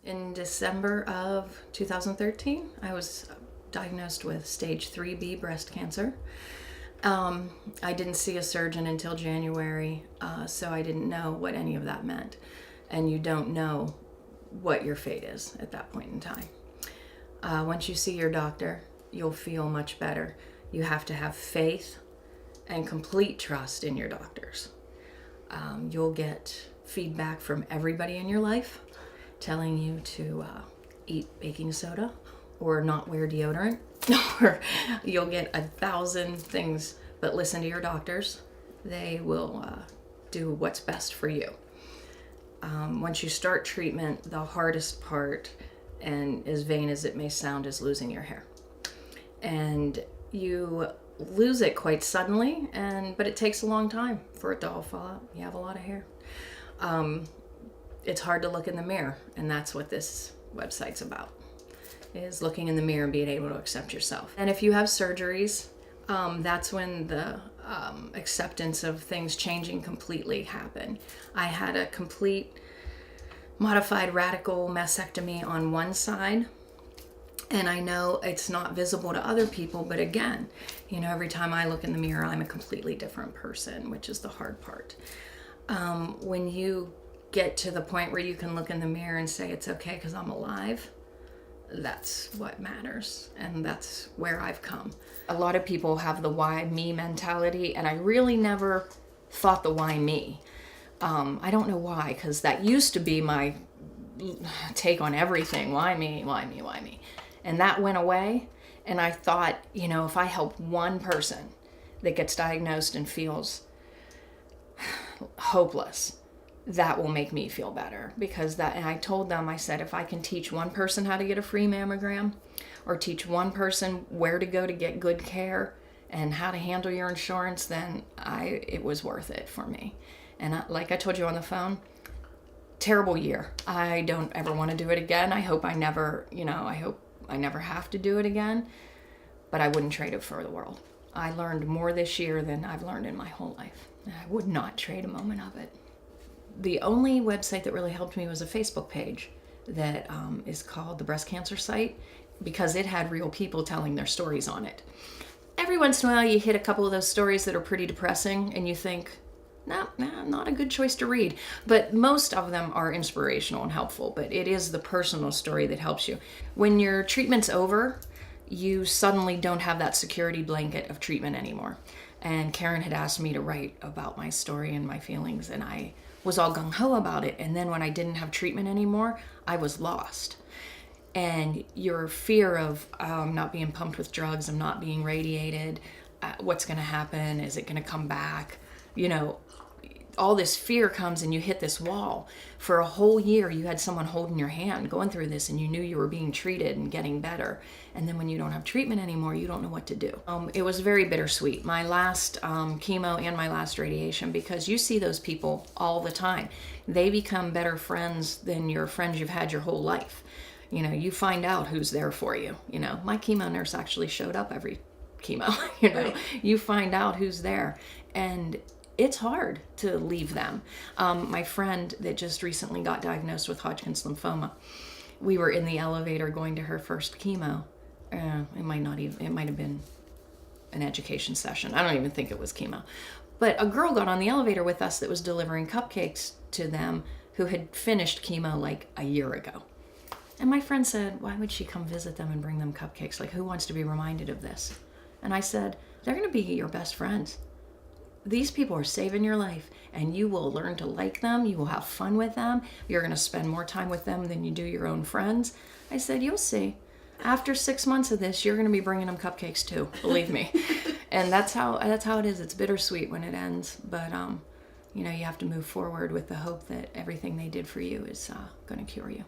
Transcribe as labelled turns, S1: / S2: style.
S1: In December of 2013, I was diagnosed with stage 3B breast cancer. I didn't see a surgeon until January, so I didn't know what any of that meant. And you don't know what your fate is at that point in time. Once you see your doctor, you'll feel much better. You have to have faith and complete trust in your doctors. You'll get feedback from everybody in your life telling you to eat baking soda or not wear deodorant, or you'll get 1,000 things, but listen to your doctors. They will do what's best for you. Once you start treatment, the hardest part, and as vain as it may sound, is losing your hair. And you lose it quite suddenly, but it takes a long time for it to all fall out. You have a lot of hair. It's hard to look in the mirror, and that's what this website's about, is looking in the mirror and being able to accept yourself. And if you have surgeries, that's when the acceptance of things changing completely happen. I had a complete modified radical mastectomy on one side, and I know it's not visible to other people, but again, every time I look in the mirror, I'm a completely different person, which is the hard part. When you get to the point where you can look in the mirror and say it's okay because I'm alive, that's what matters, and that's where I've come. A lot of people have the why me mentality, and I really never thought the why me. I don't know why, because that used to be my take on everything. Why me, why me, why me? And that went away, and I thought, if I help one person that gets diagnosed and feels hopeless, that will make me feel better. And I told them, I said, if I can teach one person how to get a free mammogram, or teach one person where to go to get good care and how to handle your insurance, then it was worth it for me. And like I told you on the phone, terrible year. I don't ever want to do it again. I hope I never have to do it again, but I wouldn't trade it for the world. I learned more this year than I've learned in my whole life. I would not trade a moment of it. The only website that really helped me was a Facebook page that is called the Breast Cancer Site, because it had real people telling their stories on it. Every once in a while you hit a couple of those stories that are pretty depressing and you think, nah, not a good choice to read. But most of them are inspirational and helpful, but it is the personal story that helps you. When your treatment's over, you suddenly don't have that security blanket of treatment anymore. And Karen had asked me to write about my story and my feelings, and I was all gung-ho about it. And then when I didn't have treatment anymore, I was lost. And your fear of not being pumped with drugs, of not being radiated, what's going to happen, is it going to come back, all this fear comes and you hit this wall. For a whole year, you had someone holding your hand going through this, and you knew you were being treated and getting better. And then when you don't have treatment anymore, you don't know what to do. It was very bittersweet, my last chemo and my last radiation, because you see those people all the time. They become better friends than your friends you've had your whole life. You find out who's there for you. My chemo nurse actually showed up every chemo.
S2: Right.
S1: You find out who's there, and it's hard to leave them. My friend that just recently got diagnosed with Hodgkin's lymphoma, we were in the elevator going to her first chemo. It might have been an education session. I don't even think it was chemo. But a girl got on the elevator with us that was delivering cupcakes to them who had finished chemo like a year ago. And my friend said, why would she come visit them and bring them cupcakes? Like, who wants to be reminded of this? And I said, they're going to be your best friends. These people are saving your life, and you will learn to like them. You will have fun with them. You're going to spend more time with them than you do your own friends. I said, you'll see. After 6 months of this, you're going to be bringing them cupcakes too, believe me. And that's how it is. It's bittersweet when it ends, but you have to move forward with the hope that everything they did for you is going to cure you.